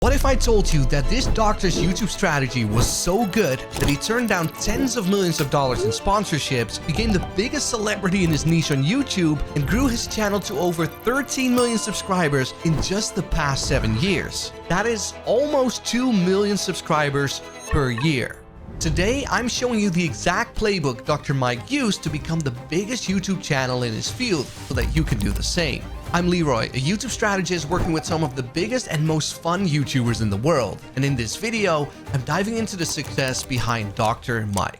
What if I told you that this doctor's YouTube strategy was so good that he turned down tens of millions of dollars in sponsorships, became the biggest celebrity in his niche on YouTube, and grew his channel to over 13 million subscribers in just the past 7 years? That is almost 2 million subscribers per year. Today, I'm showing you the exact playbook Dr. Mike used to become the biggest YouTube channel in his field so that you can do the same. I'm Leroy, a YouTube strategist working with some of the biggest and most fun YouTubers in the world. And in this video, I'm diving into the success behind Dr. Mike.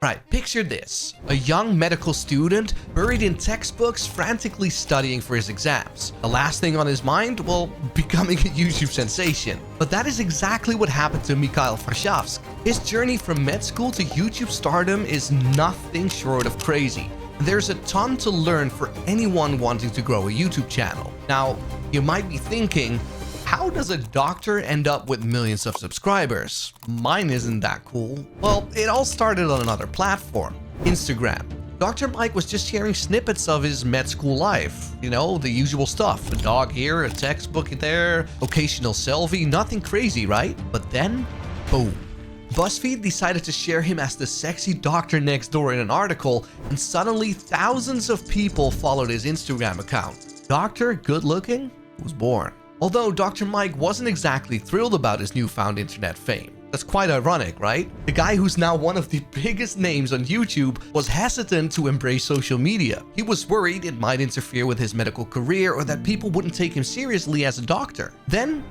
Right, picture this. A young medical student buried in textbooks frantically studying for his exams. The last thing on his mind? Well, becoming a YouTube sensation. But that is exactly what happened to Mikhail Varshavsk. His journey from med school to YouTube stardom is nothing short of crazy. There's a ton to learn for anyone wanting to grow a YouTube channel. Now, you might be thinking, how does a doctor end up with millions of subscribers? Mine isn't that cool. Well, it all started on another platform, Instagram. Dr. Mike was just sharing snippets of his med school life. You know, the usual stuff. A dog here, a textbook there, occasional selfie, nothing crazy, right? But then, boom. BuzzFeed decided to share him as the sexy doctor next door in an article, and suddenly thousands of people followed his Instagram account. Dr. Good Looking was born. Although Dr. Mike wasn't exactly thrilled about his newfound internet fame. That's quite ironic, right? The guy who's now one of the biggest names on YouTube was hesitant to embrace social media. He was worried it might interfere with his medical career or that people wouldn't take him seriously as a doctor. Then,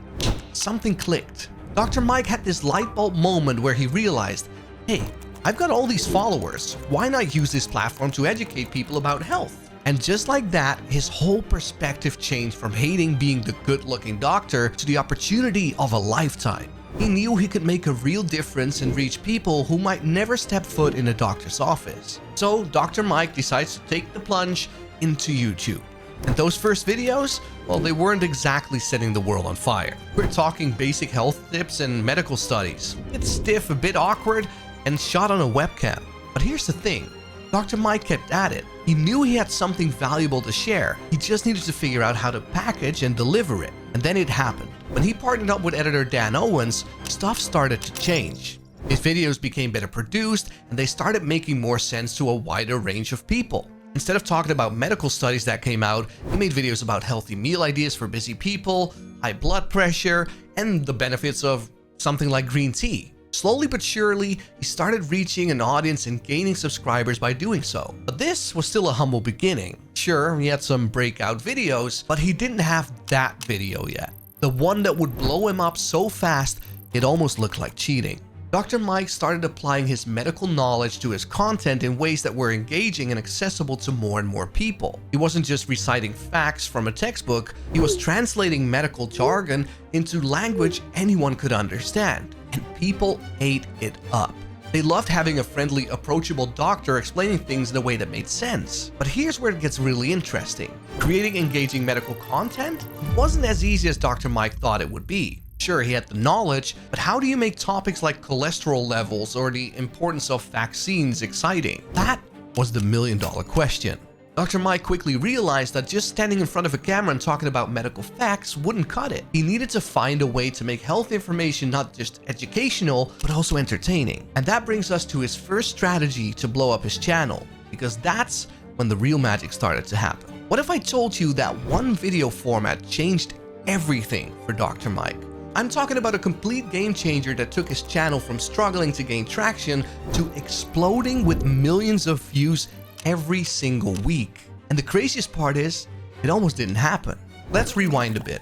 something clicked. Dr. Mike had this light bulb moment where he realized, hey, I've got all these followers. Why not use this platform to educate people about health? And just like that, his whole perspective changed from hating being the good-looking doctor to the opportunity of a lifetime. He knew he could make a real difference and reach people who might never step foot in a doctor's office. So Dr. Mike decides to take the plunge into YouTube. And those first videos, well, they weren't exactly setting the world on fire. We're talking basic health tips and medical studies. It's stiff, a bit awkward, and shot on a webcam. But here's the thing. Dr. Mike kept at it. He knew he had something valuable to share. He just needed to figure out how to package and deliver it. And then it happened. When he partnered up with editor Dan Owens, stuff started to change. His videos became better produced, and they started making more sense to a wider range of people. Instead of talking about medical studies that came out, he made videos about healthy meal ideas for busy people, high blood pressure, and the benefits of something like green tea. Slowly but surely, he started reaching an audience and gaining subscribers by doing so. But this was still a humble beginning. Sure, he had some breakout videos, but he didn't have that video yet. The one that would blow him up so fast, it almost looked like cheating. Dr. Mike started applying his medical knowledge to his content in ways that were engaging and accessible to more and more people. He wasn't just reciting facts from a textbook, he was translating medical jargon into language anyone could understand. And people ate it up. They loved having a friendly, approachable doctor explaining things in a way that made sense. But here's where it gets really interesting. Creating engaging medical content wasn't as easy as Dr. Mike thought it would be. Sure, he had the knowledge, but how do you make topics like cholesterol levels or the importance of vaccines exciting? That was the million-dollar question. Dr. Mike quickly realized that just standing in front of a camera and talking about medical facts wouldn't cut it. He needed to find a way to make health information not just educational, but also entertaining. And that brings us to his first strategy to blow up his channel, because that's when the real magic started to happen. What if I told you that one video format changed everything for Dr. Mike? I'm talking about a complete game changer that took his channel from struggling to gain traction to exploding with millions of views every single week. And the craziest part is, it almost didn't happen. Let's rewind a bit.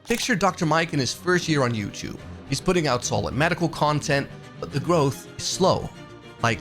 Picture Dr. Mike in his first year on YouTube. He's putting out solid medical content, but the growth is slow. Like,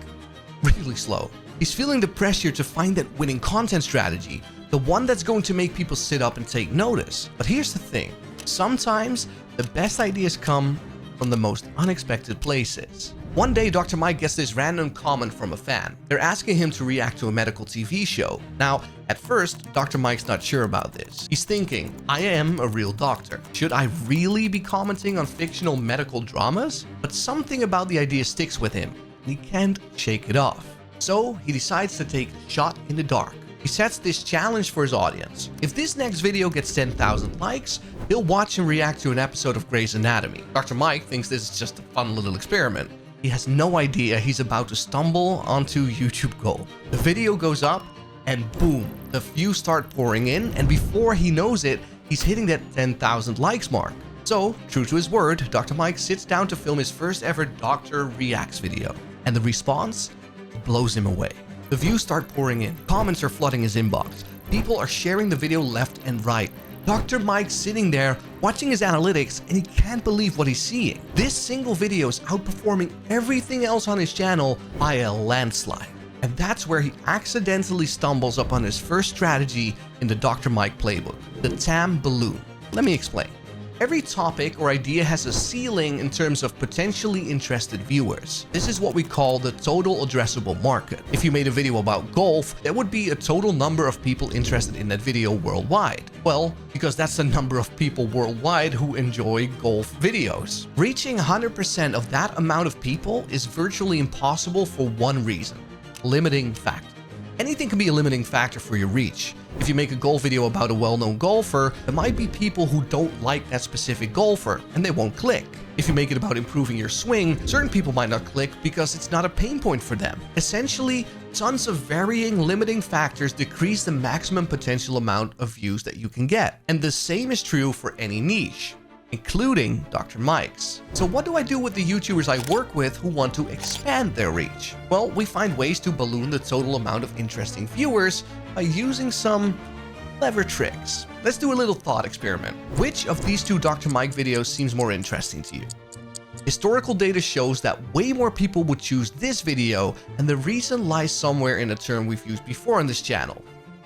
really slow. He's feeling the pressure to find that winning content strategy, the one that's going to make people sit up and take notice. But here's the thing. Sometimes, the best ideas come from the most unexpected places. One day, Dr. Mike gets this random comment from a fan. They're asking him to react to a medical TV show. Now, at first, Dr. Mike's not sure about this. He's thinking, I am a real doctor. Should I really be commenting on fictional medical dramas? But something about the idea sticks with him, and he can't shake it off. So he decides to take a shot in the dark. He sets this challenge for his audience. If this next video gets 10,000 likes, he'll watch and react to an episode of Grey's Anatomy. Dr. Mike thinks this is just a fun little experiment. He has no idea he's about to stumble onto YouTube gold. The video goes up and boom, the views start pouring in, and before he knows it, he's hitting that 10,000 likes mark. So, true to his word, Dr. Mike sits down to film his first ever Doctor Reacts video. And the response blows him away. The views start pouring in, comments are flooding his inbox, people are sharing the video left and right. Dr. Mike's sitting there watching his analytics and he can't believe what he's seeing. This single video is outperforming everything else on his channel by a landslide. And that's where he accidentally stumbles upon his first strategy in the Dr. Mike playbook, the TAM balloon. Let me explain. Every topic or idea has a ceiling in terms of potentially interested viewers. This is what we call the total addressable market. If you made a video about golf, there would be a total number of people interested in that video worldwide. Well, because that's the number of people worldwide who enjoy golf videos. Reaching 100% of that amount of people is virtually impossible for one reason: limiting factor. Anything can be a limiting factor for your reach. If you make a golf video about a well-known golfer, there might be people who don't like that specific golfer and they won't click. If you make it about improving your swing, certain people might not click because it's not a pain point for them. Essentially, tons of varying limiting factors decrease the maximum potential amount of views that you can get. And the same is true for any niche, including Dr. Mike's. So what do I do with the YouTubers I work with who want to expand their reach? Well, we find ways to balloon the total amount of interesting viewers by using some clever tricks. Let's do a little thought experiment. Which of these two Dr. Mike videos seems more interesting to you? Historical data shows that way more people would choose this video, and the reason lies somewhere in a term we've used before on this channel,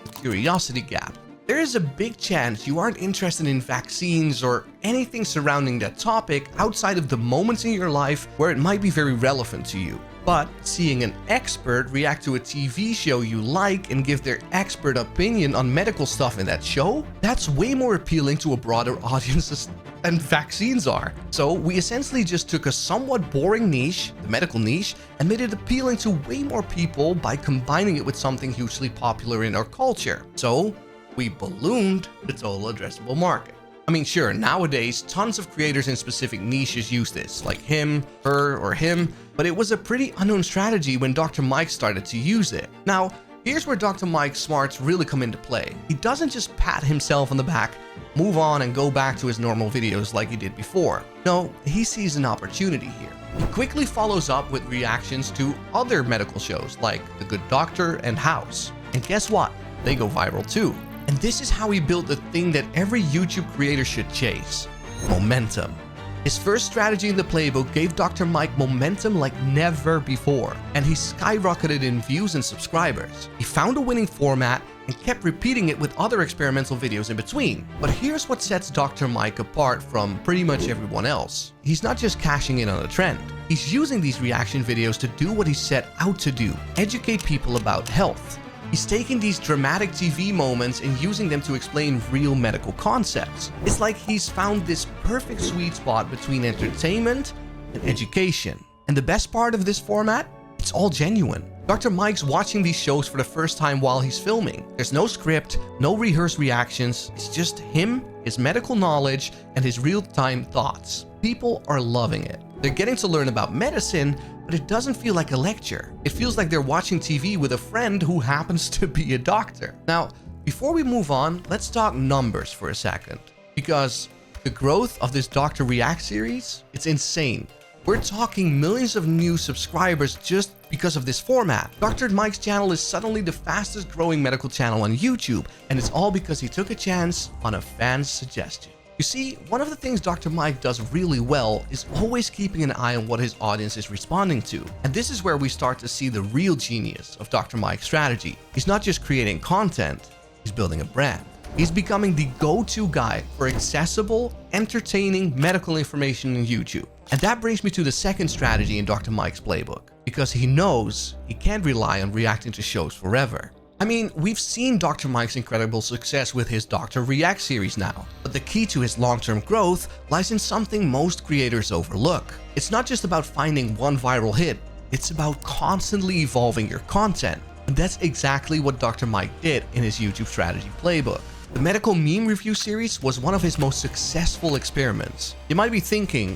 the curiosity gap. There is a big chance you aren't interested in vaccines or anything surrounding that topic outside of the moments in your life where it might be very relevant to you. But seeing an expert react to a TV show you like and give their expert opinion on medical stuff in that show, that's way more appealing to a broader audience than vaccines are. So we essentially just took a somewhat boring niche, the medical niche, and made it appealing to way more people by combining it with something hugely popular in our culture. So we ballooned the total addressable market. I mean, sure, nowadays, tons of creators in specific niches use this, like him, her, or him, but it was a pretty unknown strategy when Dr. Mike started to use it. Now, here's where Dr. Mike's smarts really come into play. He doesn't just pat himself on the back, move on, and go back to his normal videos like he did before. No, he sees an opportunity here. He quickly follows up with reactions to other medical shows like The Good Doctor and House. And guess what? They go viral too. And this is how he built the thing that every YouTube creator should chase: momentum. His first strategy in the playbook gave Dr. Mike momentum like never before, and he skyrocketed in views and subscribers. He found a winning format and kept repeating it with other experimental videos in between. But here's what sets Dr. Mike apart from pretty much everyone else. He's not just cashing in on a trend. He's using these reaction videos to do what he set out to do: educate people about health. He's taking these dramatic TV moments and using them to explain real medical concepts. It's like he's found this perfect sweet spot between entertainment and education. And the best part of this format? It's all genuine. Dr. Mike's watching these shows for the first time while he's filming. There's no script, no rehearsed reactions. It's just him, his medical knowledge, and his real-time thoughts. People are loving it. They're getting to learn about medicine, but it doesn't feel like a lecture. It feels like they're watching TV with a friend who happens to be a doctor. Now, before we move on, let's talk numbers for a second, because the growth of this Dr. React series, it's insane. We're talking millions of new subscribers just because of this format. Dr. Mike's channel is suddenly the fastest growing medical channel on YouTube, and it's all because he took a chance on a fan's suggestion. You see, one of the things Dr. Mike does really well is always keeping an eye on what his audience is responding to. And this is where we start to see the real genius of Dr. Mike's strategy. He's not just creating content, he's building a brand. He's becoming the go-to guy for accessible, entertaining medical information on YouTube. And that brings me to the second strategy in Dr. Mike's playbook, because he knows he can't rely on reacting to shows forever. I mean, we've seen Dr. Mike's incredible success with his Dr. React series now, but the key to his long-term growth lies in something most creators overlook. It's not just about finding one viral hit, it's about constantly evolving your content. And that's exactly what Dr. Mike did in his YouTube strategy playbook. The medical meme review series was one of his most successful experiments. You might be thinking,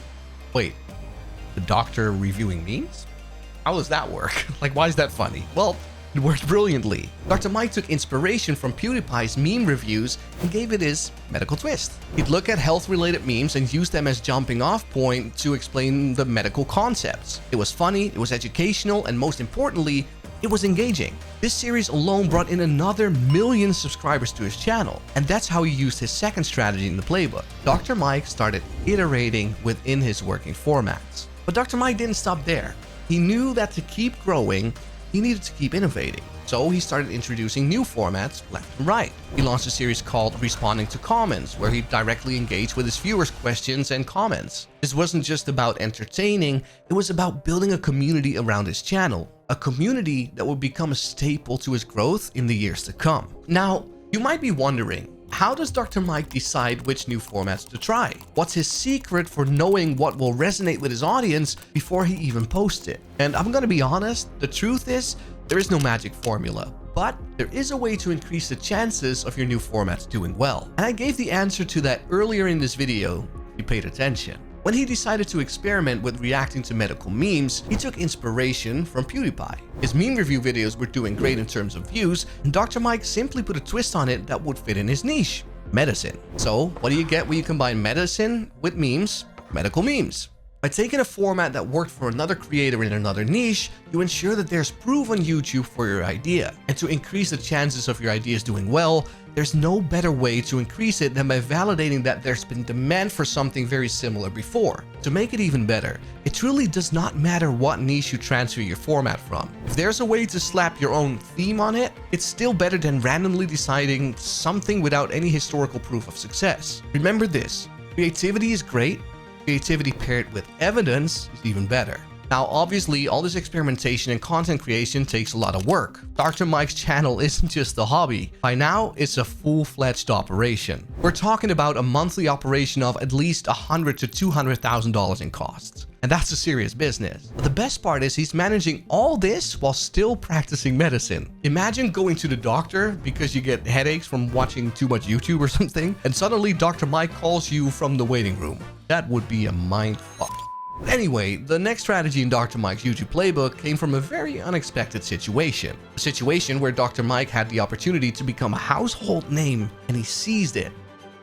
wait, the doctor reviewing memes? How does that work? Like, why is that funny? Well, it worked brilliantly. Dr. Mike took inspiration from PewDiePie's meme reviews and gave it his medical twist. He'd look at health-related memes and use them as jumping off point to explain the medical concepts. It was funny, it was educational, and most importantly, it was engaging. This series alone brought in another 1 million subscribers to his channel, and that's how he used his second strategy in the playbook. Dr. Mike started iterating within his working formats. But Dr. Mike didn't stop there. He knew that to keep growing, he needed to keep innovating. So he started introducing new formats left and right. He launched a series called Responding to Comments, where he directly engaged with his viewers' questions and comments. This wasn't just about entertaining, it was about building a community around his channel. A community that would become a staple to his growth in the years to come. Now, you might be wondering, how does Dr. Mike decide which new formats to try? What's his secret for knowing what will resonate with his audience before he even posts it? And I'm gonna be honest, the truth is, there is no magic formula, but there is a way to increase the chances of your new formats doing well. And I gave the answer to that earlier in this video if you paid attention. When he decided to experiment with reacting to medical memes, he took inspiration from PewDiePie. His meme review videos were doing great in terms of views, and Dr. Mike simply put a twist on it that would fit in his niche: medicine. So, what do you get when you combine medicine with memes? Medical memes. By taking a format that worked for another creator in another niche, you ensure that there's proof on YouTube for your idea. And to increase the chances of your ideas doing well, there's no better way to increase it than by validating that there's been demand for something very similar before. To make it even better, it truly does not matter what niche you transfer your format from. If there's a way to slap your own theme on it, it's still better than randomly deciding something without any historical proof of success. Remember this, creativity is great, creativity paired with evidence is even better. Now, obviously, all this experimentation and content creation takes a lot of work. Dr. Mike's channel isn't just a hobby. By now, it's a full-fledged operation. We're talking about a monthly operation of at least $100,000 to $200,000 in costs. And that's a serious business. But the best part is he's managing all this while still practicing medicine. Imagine going to the doctor because you get headaches from watching too much YouTube or something, and suddenly Dr. Mike calls you from the waiting room. That would be a mind fuck. Anyway, the next strategy in Dr. Mike's YouTube playbook came from a very unexpected situation. A situation where Dr. Mike had the opportunity to become a household name, and he seized it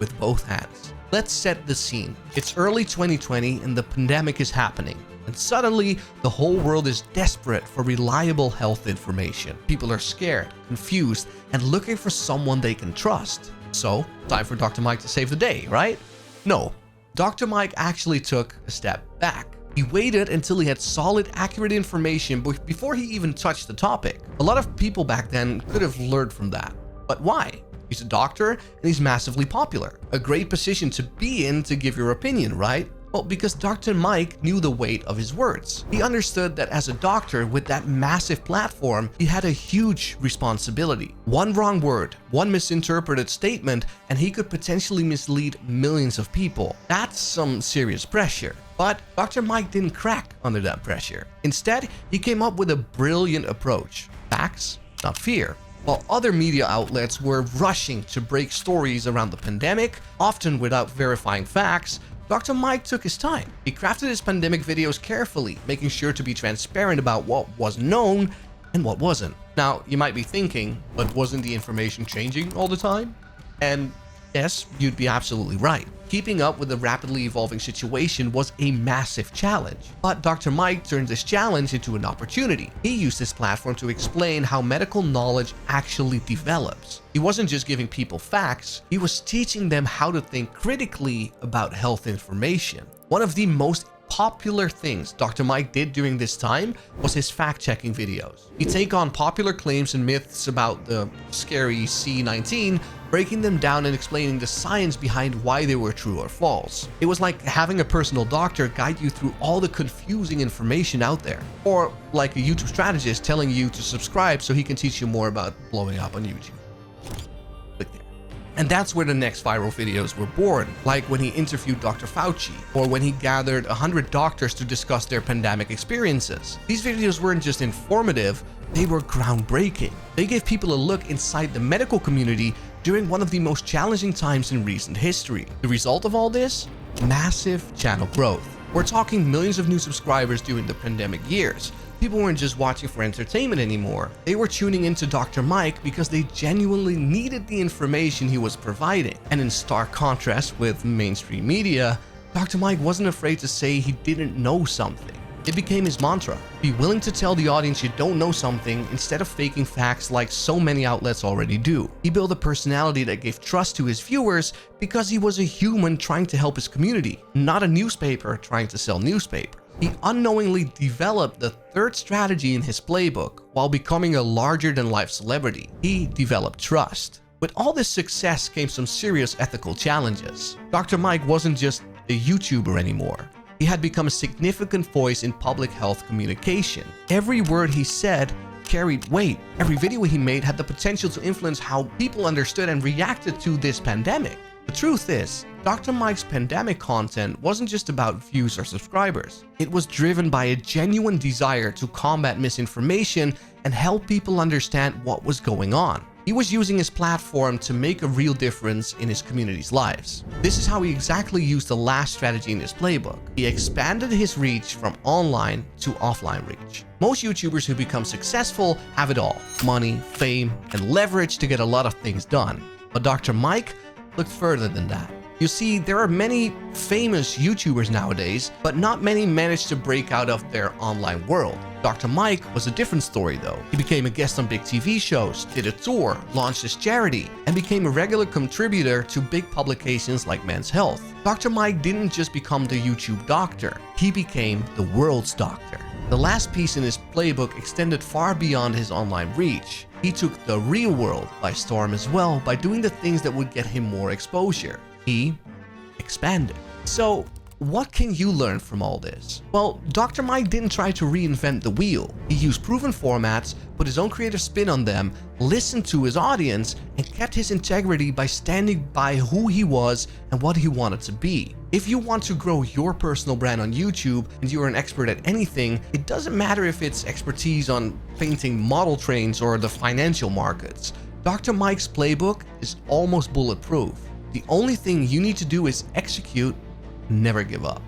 with both hands. Let's set the scene. It's early 2020 and the pandemic is happening. And suddenly, the whole world is desperate for reliable health information. People are scared, confused, and looking for someone they can trust. So, time for Dr. Mike to save the day, right? No. Dr. Mike actually took a step back. He waited until he had solid, accurate information before he even touched the topic. A lot of people back then could have learned from that. But why? He's a doctor and he's massively popular. A great position to be in to give your opinion, right? Well, because Dr. Mike knew the weight of his words. He understood that as a doctor with that massive platform, he had a huge responsibility. One wrong word, one misinterpreted statement, and he could potentially mislead millions of people. That's some serious pressure. But Dr. Mike didn't crack under that pressure. Instead, he came up with a brilliant approach. Facts, not fear. While other media outlets were rushing to break stories around the pandemic, often without verifying facts, Dr. Mike took his time. He crafted his pandemic videos carefully, making sure to be transparent about what was known and what wasn't. Now, you might be thinking, but wasn't the information changing all the time? And yes, you'd be absolutely right. Keeping up with the rapidly evolving situation was a massive challenge. But Dr. Mike turned this challenge into an opportunity. He used this platform to explain how medical knowledge actually develops. He wasn't just giving people facts, he was teaching them how to think critically about health information. One of the most popular things Dr. Mike did during this time was his fact-checking videos. He'd take on popular claims and myths about the scary C-19, breaking them down and explaining the science behind why they were true or false. It was like having a personal doctor guide you through all the confusing information out there. Or like a YouTube strategist telling you to subscribe so he can teach you more about blowing up on YouTube. Click there. And that's where the next viral videos were born, like when he interviewed Dr. Fauci, or when he gathered 100 doctors to discuss their pandemic experiences. These videos weren't just informative, they were groundbreaking. They gave people a look inside the medical community during one of the most challenging times in recent history. The result of all this? Massive channel growth. We're talking millions of new subscribers during the pandemic years. People weren't just watching for entertainment anymore. They were tuning into Dr. Mike because they genuinely needed the information he was providing. And in stark contrast with mainstream media, Dr. Mike wasn't afraid to say he didn't know something. It became his mantra. Be willing to tell the audience you don't know something instead of faking facts like so many outlets already do. He built a personality that gave trust to his viewers because he was a human trying to help his community, not a newspaper trying to sell newspaper. He unknowingly developed the third strategy in his playbook while becoming a larger-than-life celebrity. He developed trust. With all this success came some serious ethical challenges. Dr. Mike wasn't just a YouTuber anymore. He had become a significant voice in public health communication. Every word he said carried weight. Every video he made had the potential to influence how people understood and reacted to this pandemic. The truth is, Dr. Mike's pandemic content wasn't just about views or subscribers. It was driven by a genuine desire to combat misinformation and help people understand what was going on. He was using his platform to make a real difference in his community's lives. This is how he exactly used the last strategy in his playbook. He expanded his reach from online to offline reach. Most YouTubers who become successful have it all: money, fame, and leverage to get a lot of things done. But Dr. Mike looked further than that. You see, there are many famous YouTubers nowadays, but not many managed to break out of their online world. Dr. Mike was a different story though. He became a guest on big TV shows, did a tour, launched his charity, and became a regular contributor to big publications like Men's Health. Dr. Mike didn't just become the YouTube doctor, he became the world's doctor. The last piece in his playbook extended far beyond his online reach. He took the real world by storm as well by doing the things that would get him more exposure. He expanded. So, what can you learn from all this? Well, Dr. Mike didn't try to reinvent the wheel. He used proven formats, put his own creative spin on them, listened to his audience, and kept his integrity by standing by who he was and what he wanted to be. If you want to grow your personal brand on YouTube and you're an expert at anything, it doesn't matter if it's expertise on painting model trains or the financial markets. Dr. Mike's playbook is almost bulletproof. The only thing you need to do is execute, never give up.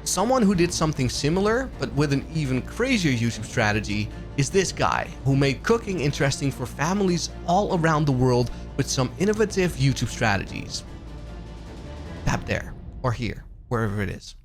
Someone who did something similar, but with an even crazier YouTube strategy, is this guy who made cooking interesting for families all around the world with some innovative YouTube strategies. Tap there, or here, wherever it is.